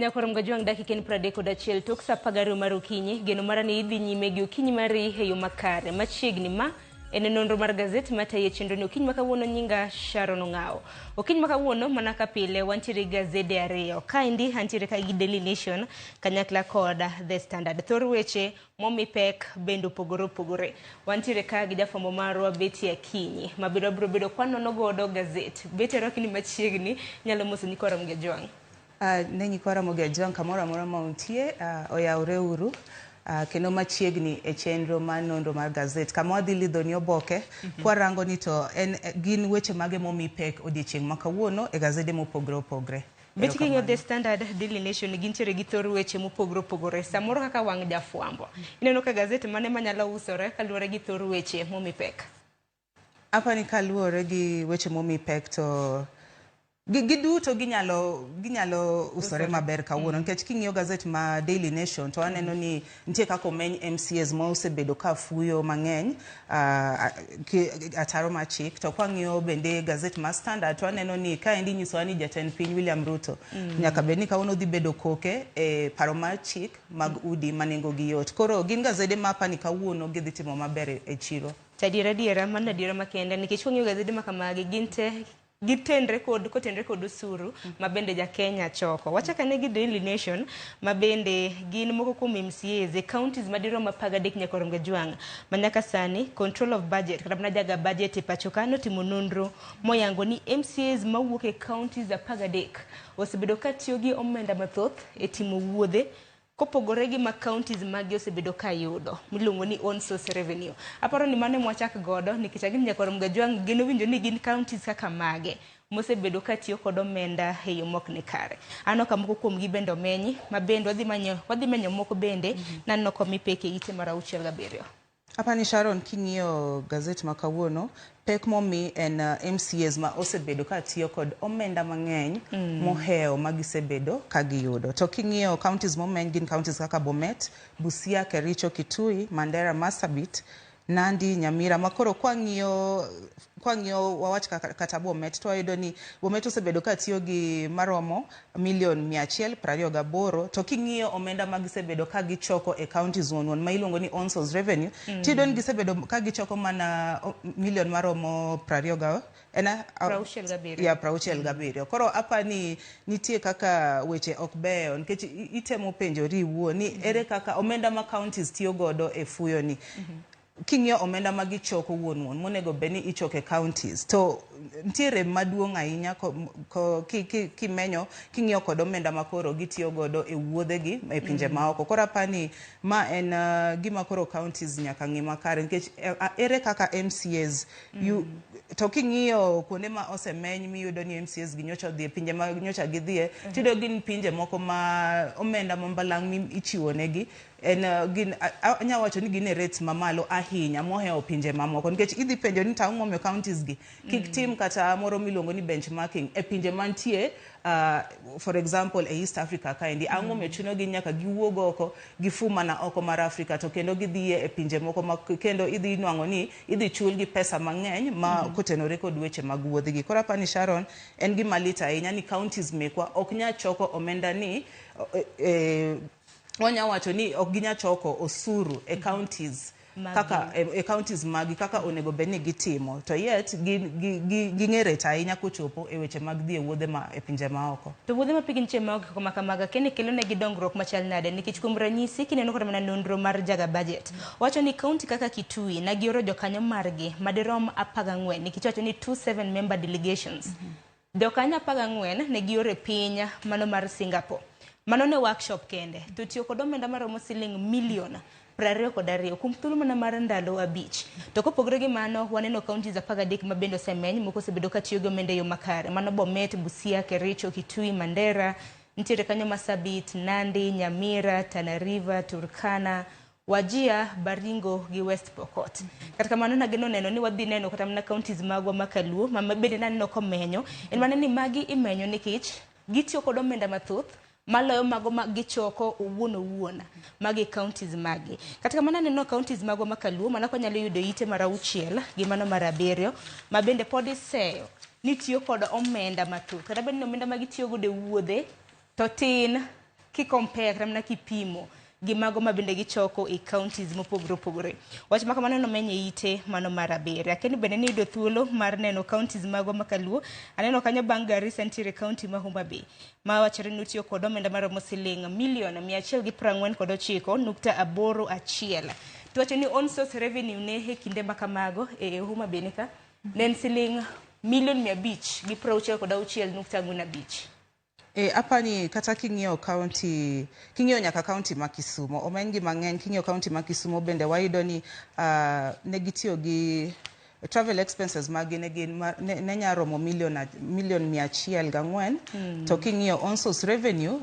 Nyakorom gajuang dakika 31 tok sa pagaru mar Akinyi geno marani idhi nyime gi Akinyi mari heyo makare machiegni ma en nonro mar Gaset mataye chenro ni Akinyi makawuono nyinga Sharon Ngao. Akinyi makawuono mana ka pile wantiere Gazede ariyo kaindi hantiere ka gi Daily Nation kanyakla koda The Standard. Thor weche momi pek bendo pogore wantiere ka gi jafwambo marwa Beti Akinyi mabiro bedo kwano nogodo Gaset bete rokni machiegni nyalo moso Nyakorom gajuang. Ne Nyakorom gajuang kamora mora mauntie oyaure uru kendo machiegni e chenro mar nonro mar Gaset kama wadhi lidho ni oboke kwarango ni to gin weche mage momi pek odiechieng' makawuono e gazede mopogore. Beti kinyo The Standard, Daily Nation gintiere gi thor weche mopogore samoro kaka wang' jafwambo ineno ka Gaset mane manyalo usore kaluwore gi thor weche momi pek. Apa ni kaluwore gi weche momi pek to giduto ginyalo usore maber kawuono nikech king'iyo Gaset ma Daily Nation to aneno ni nitie kaka omeny MCAs ma osebedo ka fuyo mang'eny ataro machik to kwang'iyo bende Gaset ma Standard to aneno ni kaendi nyisowa ni jatend piny William Ruto nyaka bed ni kawuono dhi bedo koke e paro mar chik mag udi manengo gi yot. Koro gin gazede ma apa ni kawuono gidhi timo maber e chiro. Tadiera mana diera makende nikech kwang'iyo gazede ma kamagi gitenre kod usuru mabende ja Kenya choko. Wachaka ne gi Daily Nation mabende gin moko kuom MCAs e counties madirom 13 Nyakorom gajuang manyaka sani control of budget kata mana jaga budget e pacho kano timo nonro moyango ni MCAs mawuok e counties 13 osebedo ka tiyo gi omenda mathoth e timo wuodhe kopogore gi ma counties magi osebedo ka yudo miluongo ni on source revenue. Aparo ni mane mwachak godo nikech agin Nyakorom gajuang geno winjo ni gin counties kaka mage mosebedo ka tiyo kod omenda e yo mok ni kare. Ano ka moko kuom gi bende omenyi mabende wadhi manyo moko bende nanno komi peke ite mar 67. Apa ni Sharon king'iyo Gaset ma kawuono pek momi en MCAs ma osebedo ka tiyo kod omenda mang'eny moheo magisebedo ka giyudo. To king'iyo counties momeny gin counties kaka Bomet, Busia, Kericho, Kitui, Mandera, Marsabit, Nandi, Nyamira. Makoro kwang'iyo wawach kata Bomet to wayudo ni Bomet osebedo ka tiyo gi maromo milion 128 to king'iyo omenda magisebedo ka gichoko e counties won ma iluongo ni on source revenue tidon gisebedo ka gichoko mana milion maromo 20 27. Koro apa ni nitie kaka weche ok beyo nikech itemo penjori wuo ni ere kaka omenda ma counties tiyo godo e fuyo ni king'iyo omenda magichoko wuon monego beni ichoke counties to ntiere maduong' ahinya kimenyo king'iyo kod omenda makoro gitiyo godo e wuodhe gi e pinje maoko. Koro apani ma en gima koro counties nyaka ng'i makare nikech ere kaka MCAs to king'iyo kuonde ma osemeny miyudo ni MCAs gi nyocha dhi e pinje ma nyocha gidhie tido gin pinje moko ma omenda mambalang' ichiwo negi gin anyawacho ni gin e rates mamalo ahinya moheo pinje mamoko nikech idhi penjo ni tang' momiyo counties gi kik tim kata moro miluongo ni benchmarking e pinje mantie for example e East Africa kaendi ang'o momiyo chuno gi nyaka giwuog oko gifuma na oko mar Africa to kendo gidhie e pinje moko kendo idhi nwang'o ni idhi chul gi pesa mang'eny ma kotenore kod weche mag wuodhi gi. Koro apani Sharon en gima lit ahinya ni counties mekwa ok nya choko omenda ni wanyawacho ni ok ginya choko osuru e counties kaka e counties magi kaka onego beni gitimo to yet ging'ere ahinya kochopo e weche mag dhi e wuodhe ma e pinje maoko. To wuodhe ma pigin che maoko kama kamaga kene kelo ne gi dongruok machal nade nikech kuom ranyisi kineno kod mana nonro mar jaga budget wacho ni county kaka Kitui na gioro jokanyo margi madirom 14 nikech wacho ni 27 member delegations jokanyo 14 ne giore piny mano mar Singapore. Mano ne workshop kende to tiyo kod omenda maromo siling milion 22 kuom thuolo mana mar ndalo 5 to kopogore gi mano waneno counties 13 mabende osemeny moko osebedo ka tiyo gi omenda yo makare mano Bomet, Busia, Kericho, Kitui, Mandera, nitiere kanyo Marsabit, Nandi, Nyamira, Tana River, Turkana, Wajir, Baringo gi West Pokot. Kata kamano nageno neno ni wadhi neno kata mana counties magwa makaluo mabende naneno komenyo en mana ni magi imenyo nikech gitiyo kod omenda mathoth maloyo mago magichoko owuon magi counties magi. Kata kamano neno counties mago makaluo mana ko nyalo yudo ite mar 6 gi mano mar 7 mabende pod iseyo ni tiyo kod omenda mathoth kata bende omenda magitiyo godo e wuodhe to tin compare kramna kipimo gimago mabende gichoko e counties mopogore opogore. Wach makamano nomenye ite mano marabere. Akeni bende ni yudo thuolo mar neno counties mago makaluo. Aneno kanyo bang' Garissa nitiere county ma Homa Bay. Ma wachore ni tiyo kod omenda maromo siling milion 149.81. To wacho ni on source revenue ne e kinde makamago e Homa Bay nika nen siling milion 566.5. Apani kata king'iyo county, king'iyo nyaka county ma Kisumo, omengi mang'eny king'iyo county ma Kisumo bende wayudo ni negitiyo gi travel expenses magi ne nyaromo milion 104. To king'iyo on source revenue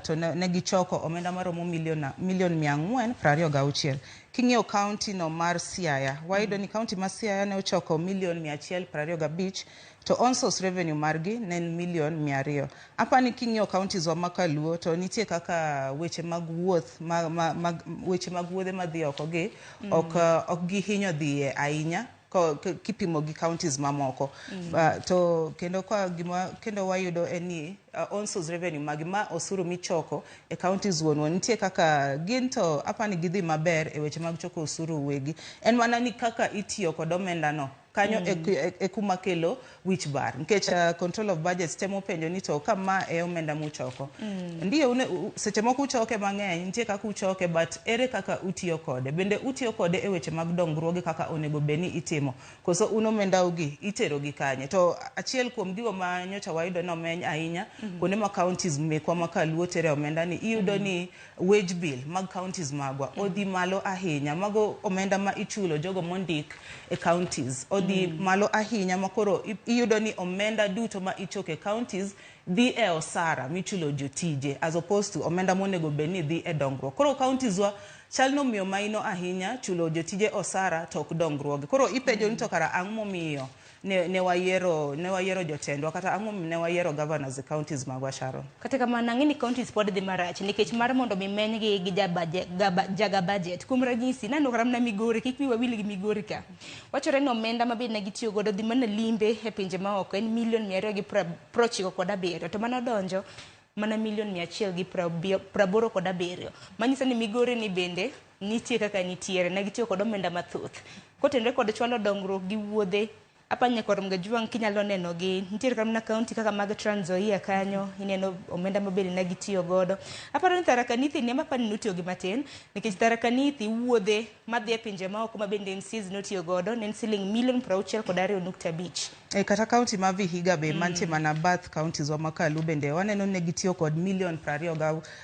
to negichoko omenda maromo milion 426. King'iyo county no mar Siaya, wayudo ni county ma Siaya ne ochoko milion 125. To on source revenue margi nen milion 200. Apani king'iyo counties wa makaluo to nitie kaka weche mag wuoth weche mag wuodhe madhi oko gi ok gihinyo dhiye ahinya kipimo gi counties mamoko. To kendo kendo wayudo ni on source revenue magi ma osuru michoko e counties wonwa nitie kaka gin to apani gidhi maber e weche mag choko osuru wegi. En mana ni kaka itiyo kod omenda no kanyo kuma kelo wich bar nikech control of budgets temo penjo ni to kama e omenda muchoko ndiyo seche moko uchoke mang'eny nitie kaka uchoke but ere kaka utiyo kode bende utiyo kode e weche mag dongruoge kaka onego beni itimo koso omenda ugi itero gi kanye to achiel kuom gigo ma nyocha wayudo no meny ahinya kuonde ma counties mekwa makaluo tere omenda ni iyudo ni wage bill mag counties magwa odhi malo ahinya mago omenda ma ichulo jogo mondik e counties odhi malo ahinya makoro iyudo ni omenda duto ma ichoke counties dhi e osara michulo jotije as opposed to omenda monego beni dhi e dongruok. Koro counties wa chalno miyo maino ahinya chulo jotije osara tok dongruoge. Koro ipenjo ni to kara ang' momiyo ne wayero jotendwa kata ang'o ne wayero governors e counties magwa Sharon. Kata kamano ng'eni counties pod dhi marach nikech mar mondo mimenygi gi jaga budget. Kuom ranyisi nano karamna Migori kik wiwa wil gi Migori ka. Wachore ni omenda mabed ne gitiyo godo dhi mana limbe e pinje maoko en milion 297 to mana donjo mana milion 187. Manyiso ni Migori ni bende nitie kaka nitiere ne gitiyo kod omenda mathoth. Kotenre kod chwalo dongruok gi wuodhe apanya korom gajuang kinyalo neno gi nitiere kamna county kaka mag Trans Nzoia kanyo ineno omenda mabedi na gitiyo godo. Aparo ni Tharaka Nithi ne mapani nutiyo gi matin nikech Tharaka Nithi wuodhe madhi e pinje maoko mabende MCs notiyo godo nen siling milion 62.5. Kata county ma Vihiga be mantie mana bath counties wa makalu bende waneno ne gitiyo kod milion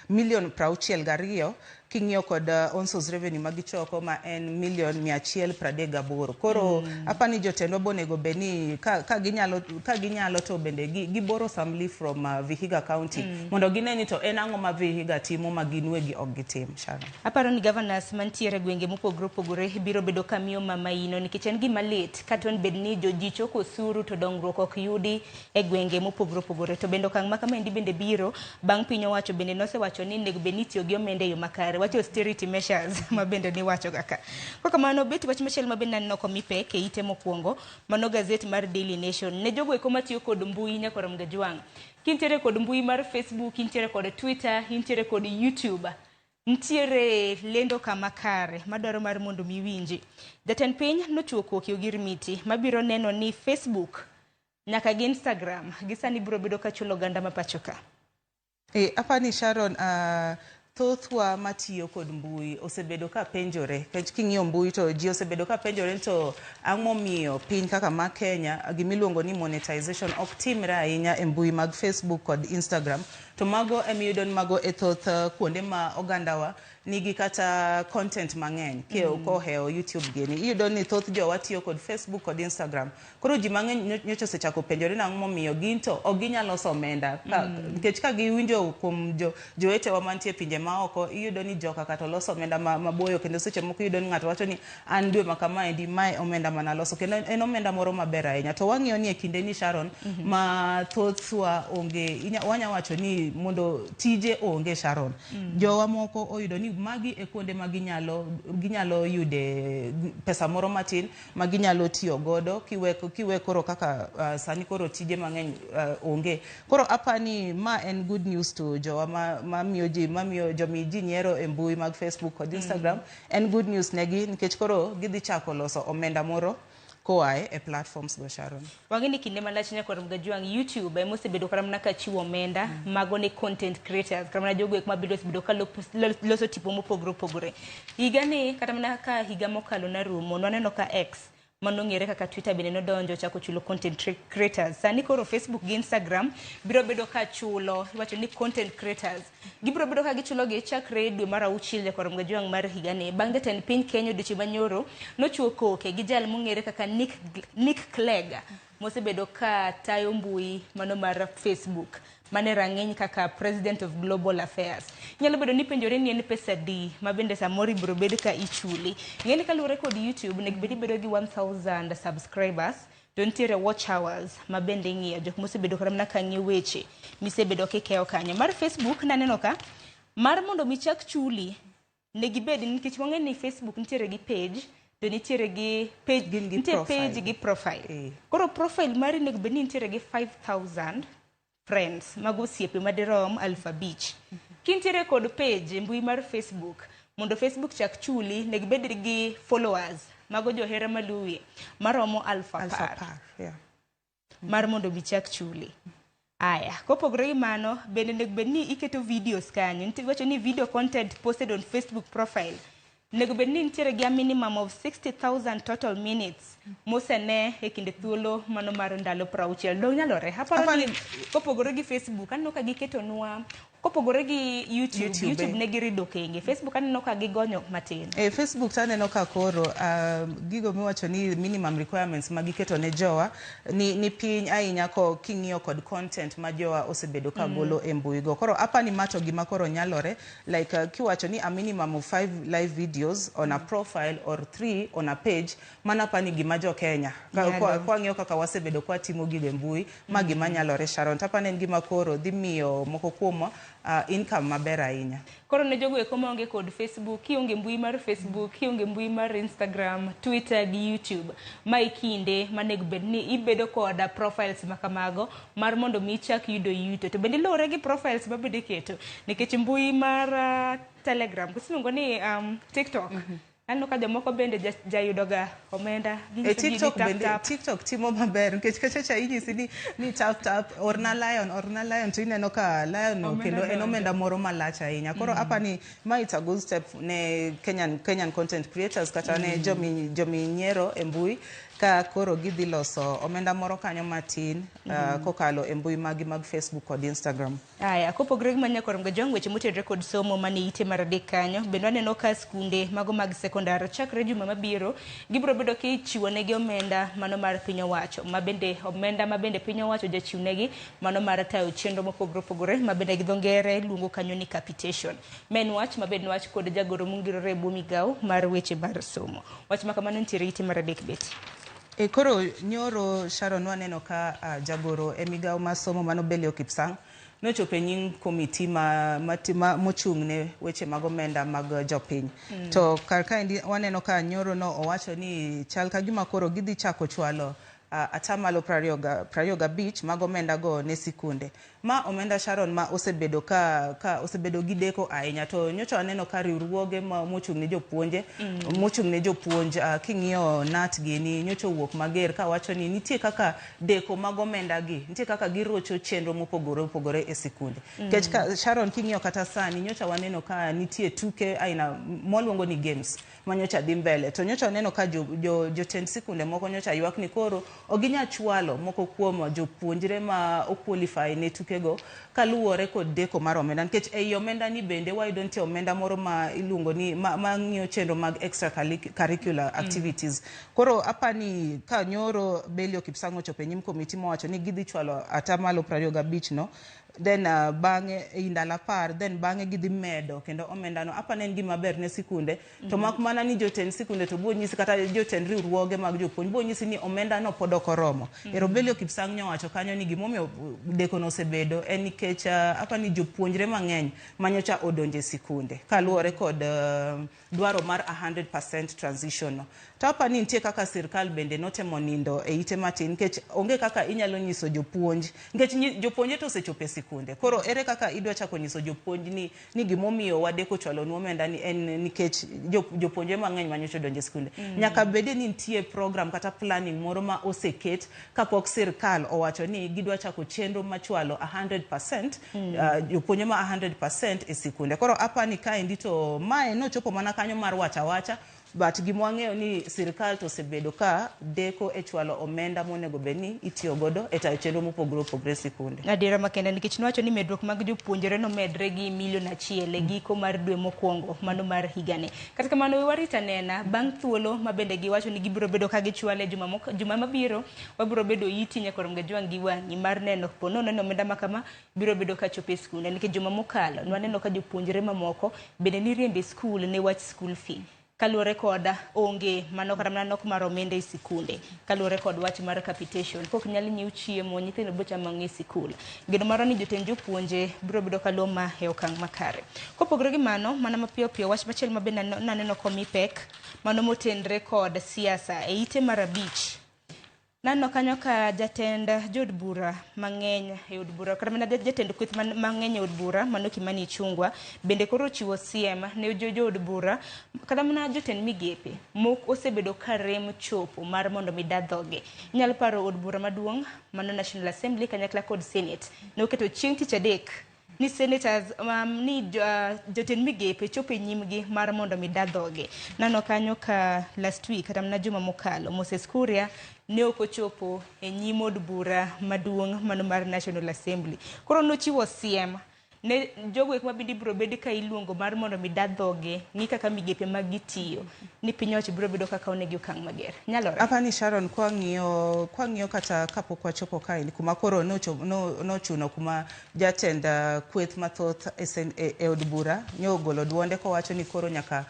62 king'iyo kod on source revenue magichoko ma en milion 138. Koro apani jotendwa bonego beni ka ginyalo to bende giboro samli from Vihiga County mondo gineni to en ang'o ma Vihiga timo ma ginwegi ok gitim. Sharon, aparo ni governors mantiere gwenge mopogore opogore biro bedo kamiyo mamaino nikech en gima lit katon bed ni joji choko osuru to dongruok ok yudi e gwenge mopogore opogore to bende okang' ma kama endi bende biro bang' piny owacho bende nosewacho ni nego bed ni tiyo gi omenda yo makare wacho austerity measures mabende ni wacho kaka. Kwa kamano beti wach machiel mabende nanno komipe ke ite mokwongo mano Gaset mar Daily Nation ne jogo eko matiyo kod mbui nyakorom gajuang. Kintiere kod mbui mar Facebook, intiere kod Twitter, intiere kod YouTube. Ntiere lendo kama kare madwaro mar mondo miwinji. Jatend piny nochuo koki Ogirimiti mabiro neno ni Facebook nyaka gi Instagram gisani biro bedo kachulo ganda mapachoka. Apani Sharon thothwa matiyo kod mbui osebedo ka penjore king'iyo mbui to ji osebedo ka penjore to ang'o miyo piny kaka ma Kenya gimiluongo ni monetization ok timre ahinya e mbui mag Facebook kod Instagram to mago emiyudo ni mago e thoth kuonde ma ogandawa nigi kata content mang'eny koheo YouTube gini iyudo ni thoth jowa tiyo kod Facebook kod Instagram koro ji mang'eny nyocha osechako penjore na ang'o miyo ginto ok ginyalo loso omenda nikech ka giwinjo kuom jowetewa mantie pinje maoko iyudo ni joka kata loso omenda maboyo kendo seche moko iyudo ni ng'ato wacho ni an dwe ma kama endi mae omenda mana loso kendo en omenda moro maber ahinya to wang'iyo ni e kinde ni Sharon ma thothwa onge wanya wacho ni ni mondo tije onge Sharon. Jowa moko oyudo ni magi e kuonde ma ginyalo yude pesa moro matin ma ginyalo tiyo godo kiwe koro kaka sani koro tije mang'eny onge. Koro apani ma en good news to jowa mamiyo jomi ji nyiero e mbui mag Facebook kod Instagram. En good news negi nikech koro gidhi chako loso omenda moro koae e platforms go Sharon. Wangeni kinde malach nyako rum gajuang YouTube e mosebedo karamna ka chiwo omenda mago ne content creators karamna jogo ek mabedo sebedo ka loso tipo mopogore. Higani karamna ka higa mokalo na rumo noneno ka X manongere kaka Twitter bende nodonjo chako chulo content creators. Sani koro Facebook gi Instagram biro bedo ka chulo iwacho ni content creators. Gibiro bedo ka gichulo gi chakre dwe mar 6 nyako rum gajuang mar higani. Bang' jatend piny Kenya Odiochieng' manyoro nochuo koke gi jal mongere kaka Nick Clegg mosebedo ka tayo mbui mano mar Facebook mane rang'eny kaka President of Global Affairs. Nyalo bedo ni penjore ni en pesa di mabende samori biro bedo ka ichuli. Ng'eni kaluwore kod YouTube nek bedo gi 1000 subscribers to ntiere watch hours mabende ng'iyo jok mosebedo karamna ka ng'iyo weche misebedo kikeyo kanyo. Mar Facebook naneno ka mar mondo michak chuli ne gibedi nikech wang'eni ni Facebook ntiere gi page to nitiere gi page gi profile. Koro profile mari nek bedni ntiere gi 5000 friends mago osiepe madirom 5,000. Kintiere kod page mbui mar Facebook mondo Facebook chak chuli nek bed gi followers mago johera maluwi maromo 10,000 mar mondo bichak chuli. Aya, kopogore gi mano bende nek bedni iketo videos kanyo. Wacho ni video content posted on Facebook profile nego bedni ntiere gi a minimum of 60,000 total minutes mosene e kinde thuolo mano mar ndalo 60. Dong nyalore haparo ni kopogore gi Facebook aneno ka giketo nwa kopogore gi YouTube ne girido kenge. Facebook aneno ka gigonyo matin. Facebook taneno ka koro gigo miwacho ni minimum requirements magiketo ne jowa ni piny ahinya ko king'iyo kod content ma jowa osebedo ka golo e mbui go. Koro apani mato gima koro nyalore like kiwacho ni a minimum of 5 live videos on a profile or 3 on a page mana pani gima jo Kenya. Kwa ng'iyo kaka wasebedo kwa timo gige mbui ma gima nyalore Sharon. Tapani en gima koro dhi miyo moko kuomwa income maber ahinya. Koro ne jogo eko maonge kod Facebook, kionge mbui mar Facebook, kionge mbui mar Instagram, Twitter gi YouTube, ma ikinde manego bedni ibedo koda profiles makamago mar mondo michak yudo yuto. To bende lore gi profiles mabede keto nikech mbui mar Telegram, kusiluongo ni TikTok. Ano ka jomoko bende jayudoga omenda TikTok timo maber nikech kachacha inyisi ni tap orna lion to ineno ka lion no kendo en omenda moro malach ahinya. Koro apani ma it's a good step ne Kenyan content creators kata ne jomi nyiero e mbui ka koro gidhi loso omenda moro kanyo matin kokalo e mbui mag Facebook kod Instagram. Aya, kopogore gi manya korom gajuang weche motedre kod somo mane ite mar adek kanyo bendo aneno ka skunde mago mag sekondar chakre juma mabiro gibiro bedo ki chiwo negi omenda mano mar piny owacho omenda mabende piny owacho jachiw negi mano mar tayo chenro mopogore mabende gi dho ngere luongo kanyo ni capitation. Men wach mabende wach kod jagoro mungirore e migawo mar weche mar somo. Wach makamano ntiere ite mar adek beti. Koro nyoro Sharon waneno ka jagoro e migawo mar somo mano Belio Kipsang nochopo nying komiti mochung' ne weche mag omenda mag jopiny. To kar kaendi waneno ka nyoro no owacho ni chal ka gima koro gidhi chako chwalo atamalo 25 mag omenda go ne sikunde. Ma omenda Sharon ma osebedo osebedo gi deko ahinya to nyocha aneno ka riwruoge mochung' ne jopuonje mochung' ne jopuonj king'iyo nat gini nyocha wuok mager ka wacho ni nitie kaka deko mag omenda gi nitie kaka girocho chenro mopogore e sikunde. Kech Sharon king'iyo kata sani nyocha waneno ka nitie tuke aina moluongo ni games manyocha dhi mbele to nyocha waneno ka jotend sikunde moko nyocha ywak ni koro oginya chwalo moko kuom jopuonjre ma okwalify ne tuke go kaluwore kod deko mar omenda nikech ei omenda ni bende wayudo nitie omenda moro ma iluongo ni ma ng'iyo chenro mag extra curricular activities. Koro apani ka nyoro Belio Kipsang ochopo e nyim komiti mowacho ni gidhi chwalo atamalo 25 no then bange indala par then bange gidhi medo kendo omenda no apane en gima ber ne sikunde to mak mana ni jotend sikunde to bonyisi kata jotend riwruoge mag jopuonj bonyisi ni omenda no pod ok oromo. Erobelio Kipsang nyowacho kanyo ni gimomiyo deko no osebedo en nikech apani jopuonjre mang'eny manyocha odonje sikunde kaluwore kod dwaro mar 100% transition no. To apani nitie kaka sirkal bende notemo nindo e ite matin nikech onge kaka inyalo nyiso jopuonj nikech jopuonje to osechope sikunde. Koro ere kaka idwa chako nyiso jopuonj ni gimomiyo wadeko chwalo nu omenda ni en nikech jopuonje mang'eny manyocha donje sikunde. Nyaka bede ni nitie program kata planning moro ma oseket kapok sirkal owacho ni gidwa chako chenro machwalo 100% jopuonje ma 100% e sikunde. Koro apani kaendi to mae nochopo mana kanyo mar wacha but gimwang'eyo ni sirkal to osebedo ka deko e chwalo omenda monego bedni itiyo godo e tayo chenro mopogore opogore sikunde. Adiera makende nikech nowacho ni medruok mag jopuonjre no medre gi milion 1 e giko mar dwe mokwongo mano mar higani. Kata kamano we warita nena bang' thuolo ma bende giwacho ni gibiro bedo ka gichwale juma mabiro wabiro bedo iti nyaka romga jwang' gi wang'i mar neno ponono ni omenda makama biro bedo ka chope sikunde nikech juma mokalo nwaneno ka jopuonjre mamoko bende ni riembe skul ne wach school fee kaluwore koda onge mano kata mana nok mar omenda e sikunde kaluwore kod wach mar capitation pok nyalo nyiew chiemo nyithindo bocha mang'e sikul geno maro ni jotend jopuonje biro bedo kaluwo ma e okang' makare. Kopogore gi mano mana mapiyo piyo wach machielo ma bende naneno komi pek mano motenre kod siasa e ite mar abich. Nano kanyo ka jatend jod bura mang'eny e od bura kata mana jatend kweth mang'eny e od bura mano Kimani Ichung'wa bende koro chiwo siem ne jod bura kata mana jotend migepe mok osebedo ka rem chopo mar mondo midadhoge. Inyalo paro od bura maduong' mano National Assembly kanyakla kod Senate ne oketo chieng' tich adek ni senators jotend migepe chopo e nyimgi mar mondo midadhoge. Nano kanyo ka last week kata mana juma mokalo Moses Kuria ne okochopo e nyim od bura maduong' mano mar National Assembly. Koro nochiwo siem ne jogo ma bindi biro bedo ka iluongo mar mondo midadhoge ni kaka migepe magitiyo ni piny owacho biro bedo kaka onegi okang' mager. Nyalore. Apani Sharon kwang'iyo kata kapok wachopo kae kuma koro nochuno kuma jatend kweth mathoth e od bura nyogolo duonde kowacho ni koro nyaka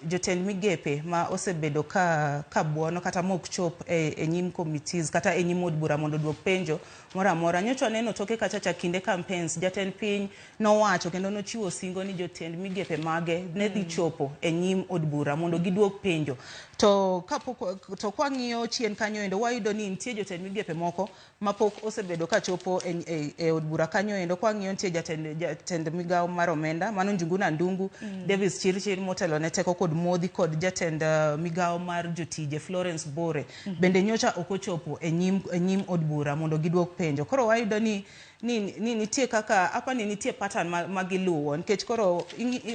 jotend migepe ma osebedo ka buono kata mok chop e nyim committees kata e nyim od bura mondo duok penjo moramora. Nyocha neno toke kacha kinde campaigns jatend piny nowacho kendo nochiwo singo ni jotend migepe mage ne dhi chopo e nyim od bura mondo giduok penjo. To kwang'iyo chien kanyo endo wayudo ni nitie jotend migepe moko mapok osebedo ka chopo e od bura kanyo endo. Kwang'iyo nitie jatend migawo mar omenda mano Njuguna Ndungu, Davis Chirchir motelo ne teko kod modhi kod jatend migawo mar jotije Florence Bore bende nyocha okochopo e nyim od bura mondo giduok penjo. Koro wayudo ni nitie kaka apani nitie pattern magiluwo nikech koro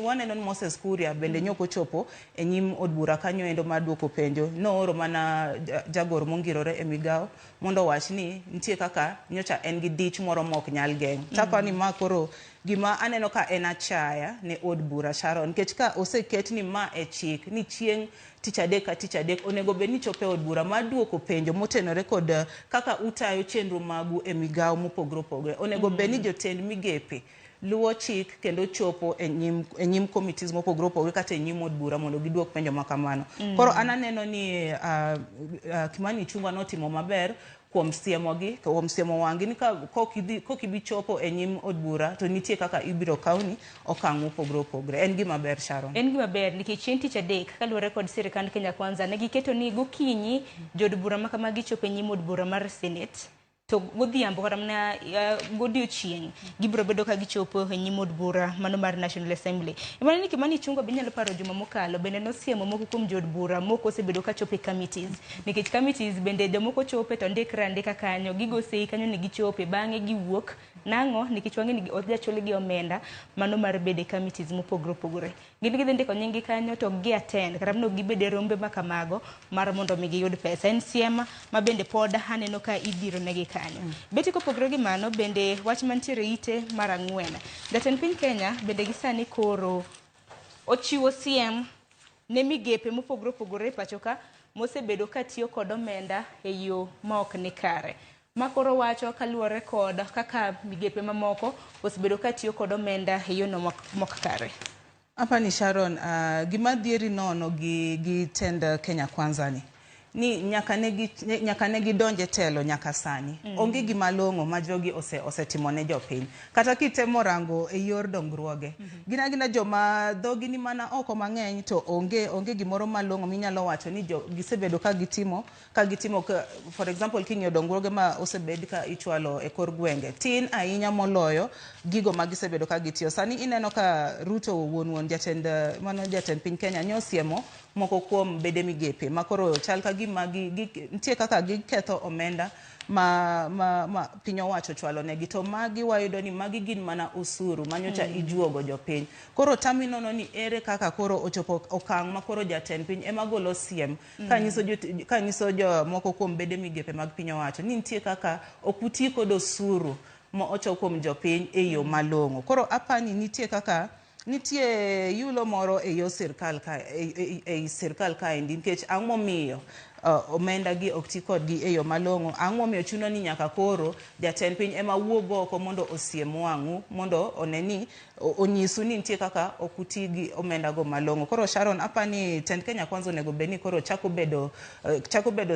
waneno ni Moses Kuria bende nyoko chopo e nyim od bura kanyo endo mar duoko penjo. Nooro mana jagoro mongirore e migawo mondo wach ni nitie kaka nyocha en gi dich moro mok nyal geng'. Tapani ma koro gima aneno ka en achaya ne od bura Sharon nikech ka oseket ni ma e chik ni chieng' tich adek onego bed ni chope od bura mar duoko penjo motenore kod kaka utayo chenro magu e migawo mopogore opogore. Onego bed ni jotend migepe luwo chik kendo chopo e nyim committees mopogore opogore kata e nyim od bura mondo giduok penjo makamano. Koro ananeno ni Kimani Ichung'wa notimo maber kuom siemo wang'i ni kokibi chopo e nyim od bura to nitie kaka ibiro kauni okang' mopogore opogore. En gima ber Sharon. En gima ber nikech chieng' tich adek kaluwore kod sirikand Kenya Kwanza ne giketo ni gokinyi jod bura makama gichopo e nyim od bura mar Senate to godhiambo kata mana godiochieng' gibiro bedo ka gichopo e nyim od bura mano mar National Assembly. Imani ni Kimani Ichung'wa be nyalo paro juma mokalo bende nosiemo moko kuom jod bura moko osebedo ka chopo e committees nikech committees bende jomoko chopo to ndika kanyo gigo sei kanyo ni gichopo bang'e giwuok nang'o nikech wang'e ni odhiachole gi omenda mano mar bede committees mopogore opogore. Gin gidhi ndiko nyinggi kanyo to gi attend kata mno gibede rombe makamago mar mondo mi giyud pesa. En siema ma bende pod aneno ka ibiro negi kanyo. Beti kopogore gi mano bende wach mantiere ite mar 4. Jatend piny Kenya bende gisani koro ochiwo siem ne migepe mopogore opogore pachoka mosebedo ka tiyo kod omenda e yo ma ok ni kare. makoro wacho kaluwore kod kaka migepe mamoko osebedo ka tiyo kod omenda e yono mok kare. Hapa ni Sharon, gima dhieri nono gi tend Kenya Kwanza ni nyaka negi donje telo nyaka sani. Onge gima long'o ma jogi osetimo ne jopiny. Kata kitemo rango e yor dongruoge. Gina joma dhogi ni mana oko mang'eny to onge gimoro malong'o minyalo wacho ni gisebedo ka gitimo for example king'iyo dongruoge ma osebed ka ichwalo e kor gwenge. Tin ahinya moloyo gigo ma gisebedo ka gitiyo. Sani ineno ka Ruto wuon jatend piny Kenya nyosiemo moko kuom bede migepe makoro chal ka gima nitie kaka giketho omenda ma piny owacho chwalo negi to magi wayudo ni magi gin mana usuru manyocha ijuogo jopiny. Koro taminono ni ere kaka koro ochopo okang' ma koro jatend piny ema golo siem kanyiso moko kuom bede migepe mag piny owacho ni nitie kaka okuti kod osuru ma ochok kuom jopiny e yo malong'o. Koro apani nitie yulo moro e yo sirkal kaendi nikech ang'o miyo omenda gi ok ti kodgi e yo malong'o. Ang'o miyo chuno ni nyaka koro jatend piny ema wuog oko mondo osiem wang'u mondo oneni onyisu ni nitie kaka ok uti gi omenda go malong'o. Koro Sharon apani tend Kenya Kwanza onego bedni koro chako bedo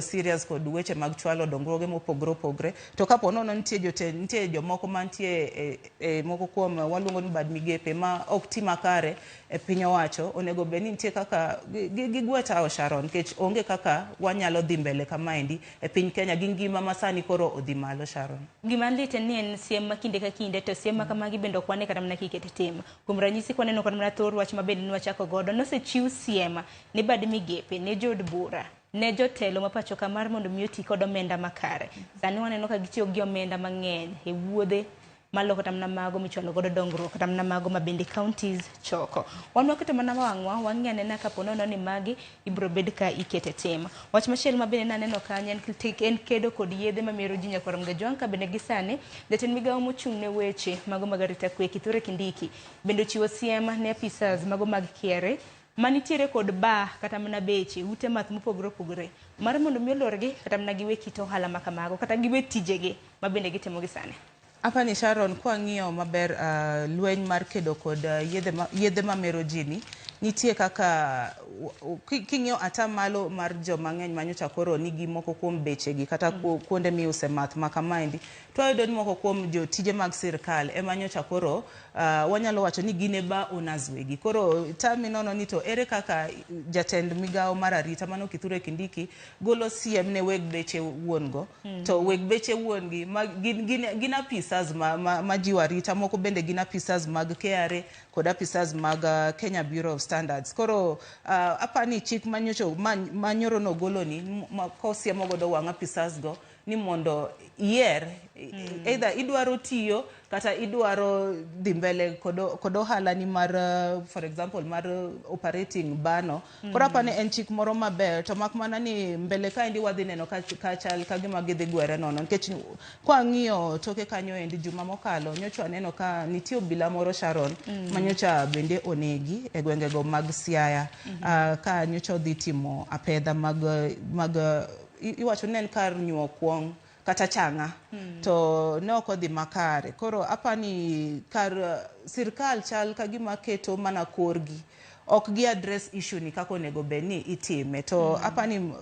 serious kod weche mag chwalo dongruoge mopogore to kapo nono nitie jomoko mantie moko kuom waluongo ni bad migepe ma ok ti makare e piny owacho onego bedni nitie kaka gigwetao Sharon nikech onge kaka wanyalo dhi mbele kamaendi e piny Kenya gi ngima masani koro odhi malo Sharon. Gima lite ni en siem ma kinde ka kinde to siem ma kamagi bende ok wane kata mana kikete tim. Kuom ranyisi kwaneno kod mana thor wach mabende nwachako godo nosechiw siem ni bad migepe ne jod bura ne jotelo mapacho kamar mondo miyo ti kod omenda makare. Sani waneno ka gitiyo gi omenda mang'eny e wuodhe malo kata mana mago michwalo godo dongruok kata mana mago mabende counties choko. Wanwa keto mana wang'wa wang'e anena kapo nono ni magi ibro bed ka ikete tim. Wach machielo mabende naneno kanyo en kedo kod yedhe mamero ji nyaka Ramga Jwang ka bende gisani jatend migawo mochung' ne weche mago mag arita kwe Kithure Kindiki bende chiwo siem ne apisas mago mag kiere manitiere kod kata mana beche ute math mopogore mar mondo mi olorgi kata mana giwe kit ohala makamago kata giwe tijegi mabende gitimo gisani. Hapa ni Sharon kwa ng'iyo maber lweny mar kedo kod yedhe mamero jini nitie kaka king'iyo atamalo mar joma ng'eny manyocha koro nigi moko kuom bechegi kata kuonde miuse math makamaendi to ayudo ni moko kuom jotije mag sirkal ema nyocha koro wanyalo wacho ni gine ba onazwegi. Koro taminono ni to ere kaka jatend migawo mar arita mano Kithure Kindiki golo siem ne weg beche wuon go to weg beche wuon gi gin apisas ma jiwo arita moko bende gin apisas mag KRA kod apisas mag Kenya Bureau of Standards. Koro apani chik manyoro no golo ni kosiemo godo wang' apisas go ni mondo either idwaro tiyo kata idwaro dhi mbele kod ohala ni mar for example mar operating bano. Koro apani en chik moro maber to mak mana ni mbele kaendi wadhi neno ka chal ka gima gidhi gwere nono nikech kwa ng'iyo toke kanyo endi juma mokalo nyocha neno ka nitie obila moro Sharon manyocha bende onegi e gwengego mag Siaya ka nyocha dhi timo apedha mag iwacho nen kar nyuo kuong kata changa to ne ok odhi makare. Koro apani kar sirkal chal ka gima keto mana korgi ok gi address issue ni kako nego bedni itime to apani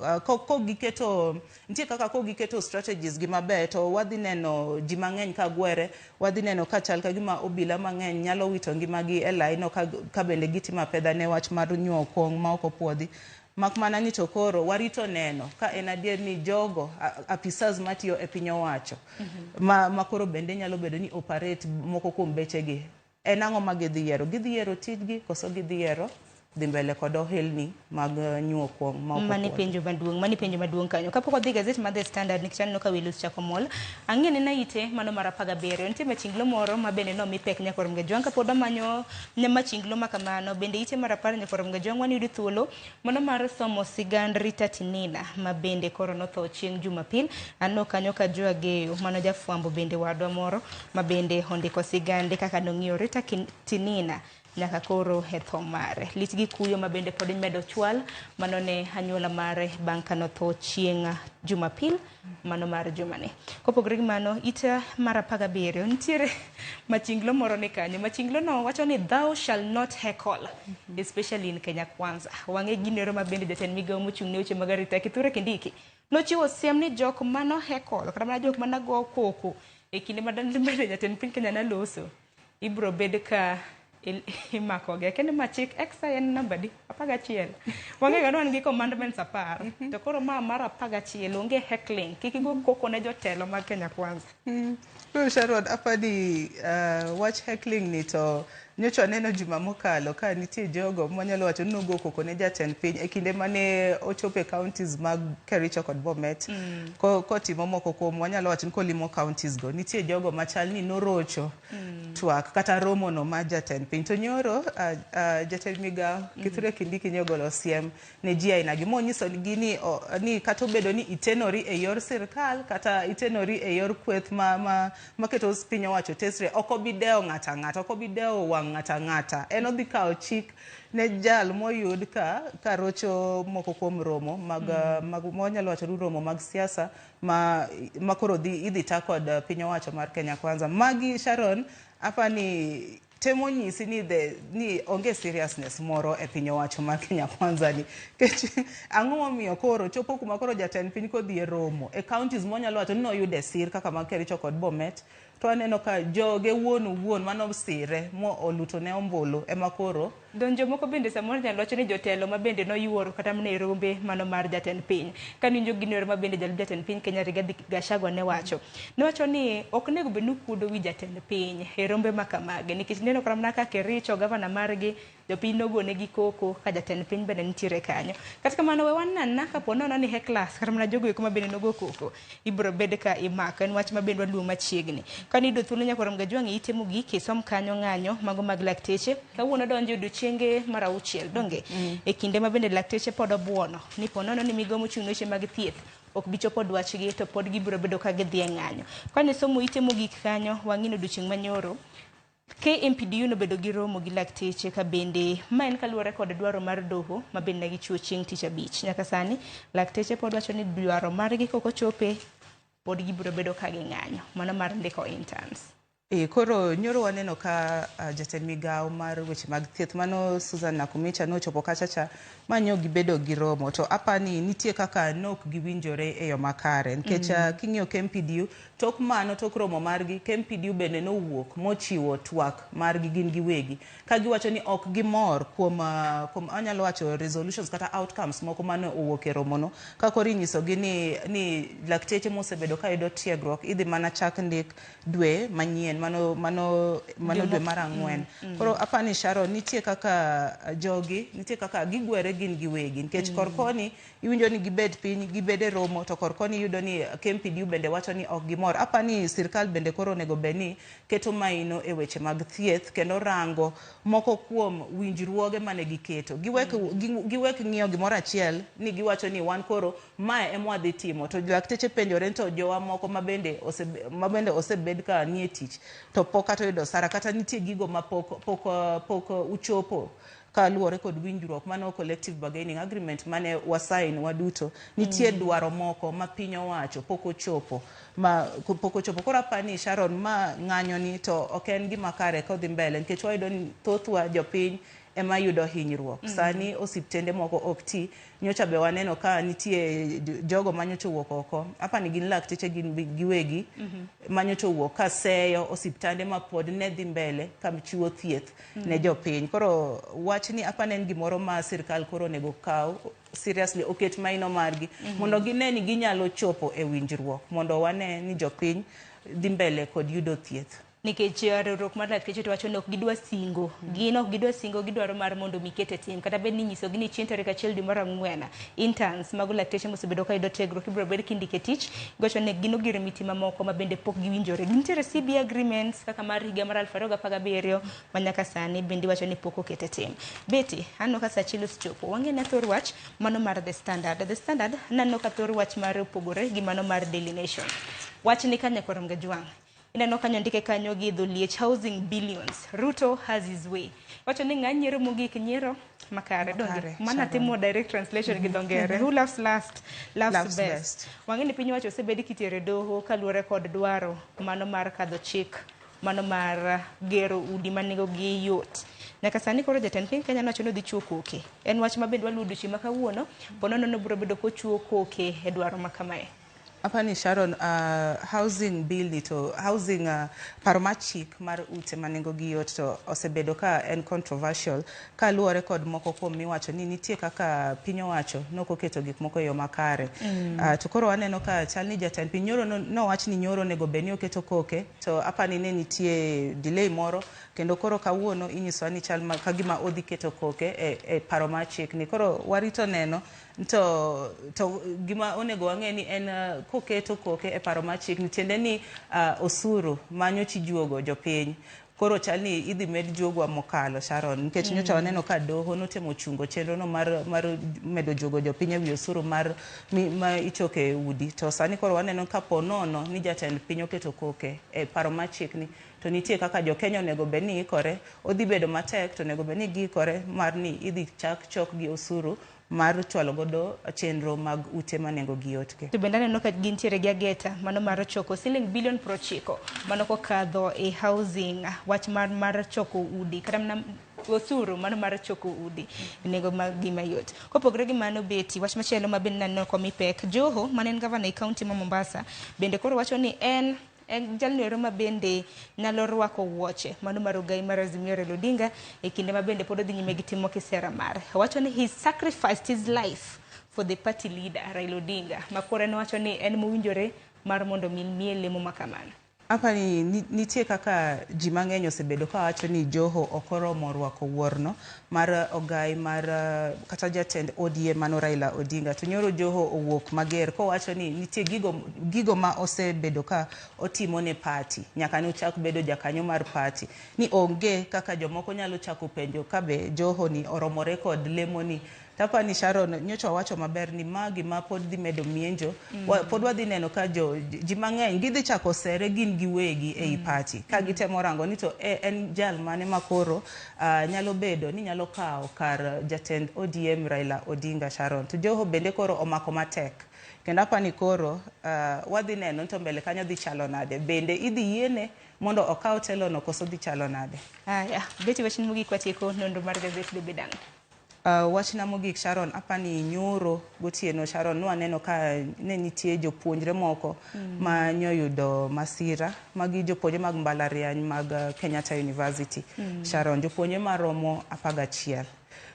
nitie kaka giketo strategies gi maber to wadhi neno ji mang'eny ka gwere wadhi neno ka chal ka gima obila mang'eny nyalo wito ngimagi e laino ka bende gitimo pedha ne wach mar nyuo kuong ma ok opuodhi. Mak mana ni to koro warito neno ka en adier ni jogo apisas matiyo e piny owacho ma koro bende nyalo bedo ni operate moko kuom bechegi en ang'o ma gidhi yiero tijgi koso gidhi yiero dhi mbele kod ohelni mag nyuo kuong ma mani penjo maduong kanyo kapok odhi Gaset mar The Standard nikech aneno ka Wilus chako mol ang'e na ite mano mar 17 nitie machinglo moro ma bende no mipek nyaka Ramga Jwang kapod amanyo ne machinglo makamano bende ite mar 10 nyaka Ramga Jwang wani yudi thuolo mano mar somo sigand Rita Tinina ma bende koro notho chieng' Jumapil anno kanyo ka jo ageyo mano jafwambo bende wadwa moro ma bende ondiko sigande kaka nong'iyo Rita Tinina nyaka koro e tho mare. Lit gi kuyo mabende pod medo chwal mano ne anyuola mare bang' kano tho chieng' Jumapil mano mar jumani. Kopogore gi mano, ita mar 17 nitiere machinglo moro ni kanyo. Machinglo no wacho ni thou shall not heckle, especially in Kenya Kwanza. Wang'e ginero mabende jatend migawo mochung' ne weche mag arita Kithure Kindiki nochiwo siem ni jok mano heckle kata mana jok mana go koko e kinde mbele jatend piny Kenya na loso ibro bed ka imako ge kende machik XIN number di 11 wang'e ga wan gi commandments 10 to koro mar 11 onge heckling kik go koko ne jotelo mag Kenya Kwanza. Sharon apadi watch heckling ni to nyocha neno juma mokalo ka nitie jogo manyalo wacho ni nogo koko ne jatend piny e kinde mane ochope counties mag Kericho kod Bomet ko timo moko kuom wanyalo wacho ni kolimo counties go nitie jogo machal ni norocho twak kata romo no ma jatend piny to nyoro jatend migawo Kithure Kindiki nyogolo siem ne ji aina gi monyiso ni kata obedo ni itenori e yor sirkal kata itenori e yor kweth maketo piny owacho tesre okobideo ng'ata okobideo ng'ata en odhi kawo chik ne jal moyud ka rocho moko kuom romo mag wanyalo wacho romo mag siasa ma koro idhi ta kod piny owacho mar Kenya Kwanza. Magi Sharon apani temo nyisi ni onge seriousness moro e piny owacho mar Kenya Kwanza ni ang'o momiyo koro chopo kuma koro jatend piny kodhi e romo e counties monyalo wacho ni noyude sir kaka mag Kericho kod Bomet to aneno ka joge wuon mano sire mo oluto ne ombulu ema koro donjo moko bende samoro nyalo wacho ni jotelo mabende noyuoro kata mne rombe mano mar jatend piny kaninjo ginero mabende jatend piny Kenya Rigathi Gachagua ne wacho ni ok nego bed ni kuodo wi jatend piny e rombe makamage nikech neno kram naka Kericho gavana margi jopiny nogone gi koko ka jatend piny bende nitiere kanyo kata kamano we wanana kapo nono ni heklas kata mana jogo eko mabende nogo koko ibro bed ka imako en wach mabende waluo machiegni kanido thuolo nyaka ram gajwang' itemo giki som kanyo ng'anyo mago mag lakteche kawuono donjo odiochienge mar 6 donge e kinde mabende lakteche pod obuono ni ponono ni migomo chung' weche mag thieth ok bichopo dwachgi to pod gibiro bedo ka gidhi e ng'anyo kane somo itemo gik kanyo wang'ino odiochieng' manyoro KMPDU nobedo gi romo gi lakteche ka bende ma en kaluwore kod dwaro mar doho ma bende gichiwo chieng' tich abich nyaka sani lakteche pod wacho ni dwaro margi kokochope pod gibiro bedo ka ging'anyo mano mar ndiko interns. Koro nyoro waneno ka jatend migawo mar weche mag thieth mano Susan Nakumicha nochopo kachacha manyo gibedo gi romo to apani nitie kaka nok giwinjore e yo makare nikech king'iyo KMPDU tok romo margi KMPDU bende nowuok mochiwo twak margi gin giwegi ka giwacho ni ok gimor kuom anyalo wacho resolutions kata outcomes moko mane owuok e romo no ka koro inyisogi ni lakteche mosebedo ka yudo tiegruok idhi mana chak ndik dwe manyien mano dwe mar 4 koro apani Sharon nitie kaka gigwere gin giwegi nikech korkoni iwinjo ni gibed piny gibede romo to korkoni yudo ni KMPDU bende wacho ni ok gimor apani sirkal bende koro nego beni keto maino e weche mag thieth kendo rango moko kuom winjruoge mane giketo giwek ng'iyo gimoro achiel ni giwacho ni wan koro mae ema wadhi timo to lakteche penjore to jowa moko mabende osebed ka nie tich to pok ato yudo sara kata nitie gigo ma pok uchopo kaluwore kod winjruok mano collective bargaining agreement mane wasain waduto nitie dwaro moko ma piny owacho pok ochopo koro apani Sharon ma ng'anyo ni to ok en gima kare kodhi mbele nikech wayudo ni thothwa jopiny ema yudo hinyruok sani osiptende moko ok ti nyocha be waneno ka nitie jogo manyocha wuok oko apani gin lakteche gin giwegi manyocha wuok ka seyo osiptande ma pod ne dhi mbele ka chiwo thieth ne jopiny koro wach ni apani en gimoro ma sirkal koro nego kaw seriously oket maino margi mondo gine ni ginyalo chopo e winjruok mondo wane ni jopiny dhi mbele kod yudo thieth nikech riwruok mar lakteche to wacho ni ok gidwa singo gidwaro mar mondo mikete tim kata bed ni nyiso gi ni chieng' tarik 1 dwe mar 4 interns mago lakteche mosebedo ka yudo tiegruok ibiro bed kindike tich gocho ne gino gire mitima moko ma bende pok giwinjore gintiere CB agreements kaka mar higa mar 2017 ma nyaka sani bende wacho ni pok okete tim. Betty anno ka sachilo chopo wange ne thor wach mano mar The Standard nanno ka thor wach mar opogore gi mano mar Daily Nation wach ni kanya koram gajwang ineno kanyo ndike kanyo gi dhuliech housing billions Ruto has his way. Wacho ni ng'a nyiero mogik nyiero makare donge mana timo direct translation gi dongere. Who laughs last laughs best. Wang'eni piny wacho osebedi kitiere doho kaluwore kod dwaro mano mar kadho chik mano mar gero udi manego gi yot. Nyaka sani koro jatend piny Kenya nowacho ni odhi chuo koke. En wach mabende waludo chi makawuono ponono no biro bedo kochuo koke e dwaro makamae. Apani Sharon, housing bill ni to housing paro mar chik mar ute manengo gi yot to osebedo ka en controversial ka luore kod moko kuom miwacho ni nitie kaka piny owacho nokoketo gik moko e yo makare. To koro aneno ka chalni jatend piny nyoro no wach ni nyoro nego beni oketo koke to apani ne nitie delay moro kendo koro kawuono inyiso ni chal kagima odhi keto koke e paro mar chik ni. Koro warito neno to gima onego wang'e ni en koketo koke e paro mar chik ni tiende ni osuru manyochi juogo jopiny koro chalni idhi med juogwa mokalo Sharon nikech nyocha waneno ka doho notemo chungo chenro no mar medo juogo jopiny ewi osuru mar ma ichoke udi to sani koro waneno ka ponono ni jatend piny oketo koke e paro mar chik ni to nitie kaka jo Kenya onego beni ikore odhi bedo matek to onego beni giikore mar ni idhi chok gi osuru mar chwalo godo chenro mag ute manengo gi yot ke. To bende aneno ka gintiere gi ageta mano mar choko siling bilion 90 mano kokadho e housing wach mar choko udi kata osuru mano mar choko udi nego mag gima yot. Kopogre gi mano beti wach machielo mabende naneno kwa mipek Joho manen governor e county ma Mombasa bende koro wacho ni en jalno ma bende nyalo rwako wuoche mano mar ogai mar Azimio Raila Odinga e kinde ma bende pod odhi nyime gi timo kisera mare. Wacho ni he sacrificed his life for the party leader Raila Odinga makore no wacho ni en mowinjore mar mondo miye lemo makamano. Apani nitie kaka ji mang'eny osebedo ka wacho ni Joho okoromo rwako wuorno mar ogai mar kata jatend ODM mano Raila Odinga to nyoro Joho owuok mager ko wacho ni nitie gigo ma osebedo ka otimo ne party nyaka ne ochak bedo jakanyo mar party ni onge kaka jomoko nyalo chako penjo kabe Joho ni oromore kod lemo ni. Tapani Sharon nyocha wacho maber ni magi ma pod dhi medo mienjo pod wadhi neno ka ji mang'eny gidhi chako sere gin giwegi ei party ka gitemo rango ni to en jal mane makoro nyalo bedo ni nyalo kawo kar jatend ODM Raila Odinga Sharon to Joho bende koro omako matek kendo apani koro wadhi neno to mbele kanyo dhi chalo nade bende idhi yiene mondo okaw telo no koso dhi chalo nade. Aya beti wachin mugi kwatieko nonro mar Gaset bedang. Wachna mogik Sharon apani nyoro gotieno Sharon nwaneno ka ne nitie jopuonjre moko ma nyoyudo masira magi jopuonje mag mbalariany mag Kenyatta University Sharon jopuonje maromo 11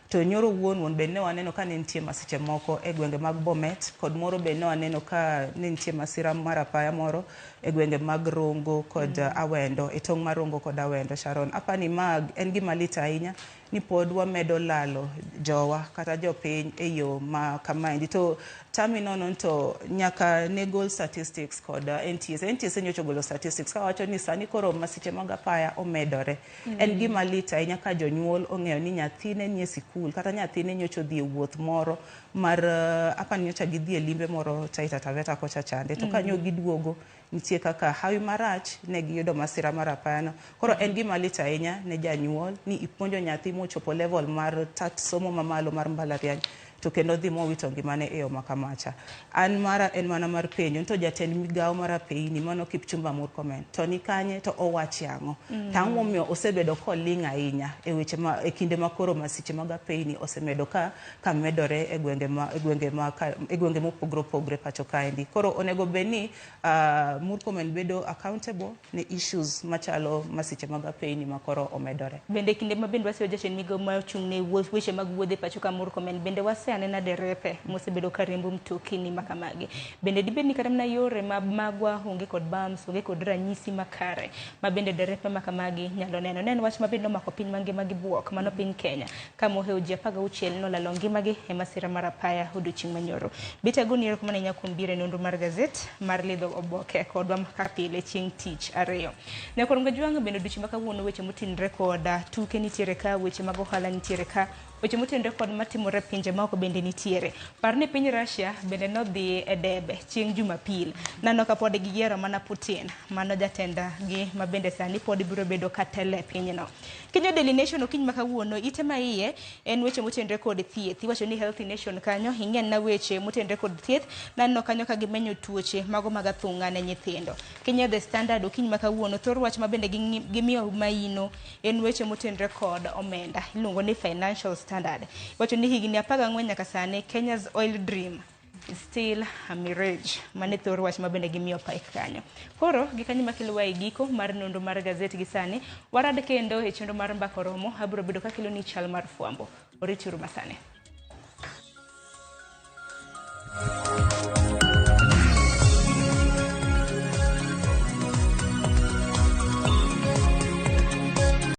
to nyoro wuon be ne waneno ka ne nitie masiche moko e gwenge mag Bomet kod moro be ne waneno ka ne nitie masira mar apaya moro e gwenge mag Rongo kod Awendo e tong' mar Rongo kod Awendo Sharon apani mag en gima lit ahinya ni pod wamedo lalo jowa kata jopiny e yo ma kamaendi to taminono to nyaka ne gol statistics kod NTSA nyocha golo statistics ka wacho ni sani koro masiche mag apaya omedore en gima lit ahinya ka jonyuol ong'eyo ni nyathine nie sikul kata nyathine nyocha dhi e wuoth moro mar apani nyocha gidhi e limbe moro Taita Taveta kocha chande to kanyo giduogo nitie kaka hawi marach ne giyudo masira mar apayano koro en gima lit ahinya ne janyuol ni ipuonjo nyathi mochopo level mar somo mamalo mar mbalariany to kendo dhi mowito ngimane e yo makamacha an mara en mana mar penjo to jatend migawo mar apeyni mano Kipchumba Murkomen to ni kanye to owach yango tang'o miyo osebedo koling' ahinya e weche e kinde makoro masiche mag apeyni osemedo ka medore e gwenge mopogre opogre pacho kaendi koro onego beni Murkomen bedo accountable ne issues machalo masiche mag apeyni makoro omedore bende kinde ma bende wasiyo jatend migawo ma ochung' ne weche mag wuodhe pacho ka Murkomen bende anena derepe mosebedo ka riembo mtokni makamagi bende dibedni kata mna yore magwa onge kod bams onge kod ranyisi makare ma bende derepe makamagi nyalo neno wach ma bende nomako piny mangima gi buok mano piny Kenya ka moheo ji 16 nolalo ngimagi e masira mar apaya odiochieng' manyoro bete agoni ero kumane nyakuom bire nonro mar Gaset mar lidho oboke kodwa makapile chieng' tich ariyo ne koronga jwanga bende odiochieng' makawuono weche motinre kod tuke nitiere ka weche mag ohala nitiere ka weche motenore kod matimore pinje ma ok bende nitiere. Par ni piny Russia bende nodhi e debe chieng' Jumapil. Nano ka pod giyiero mana Putin, mano jatenda gi ma bende sani pod biro bedo katele pinyno. Kenya Daily Nation okiny ma kawuono ite ma iye en weche motenore kod thieth. Iwacho ni Healthy Nation kanyo ing'en na weche motenore kod thieth, nanno kanyo ka gimenyo tuoche mago mag athung'a ne nyithindo. Kenya The Standard okiny ma kawuono thor wach ma bende gimiyo maino en weche motenore kod omenda. Iluongo ni Financial Standard. Iwacho ni higni 14 nyaka sani Kenya's oil dream is still a mirage. Mane thor wach ma bende gimiyo paik kanyo. Koro gikanyo makelo e giko mar nonro mar Gaset gi sani. Warad kendo e chenro mar mbaka romo abiro bedo kakelo ni chal mar fwambo. Orituru masane.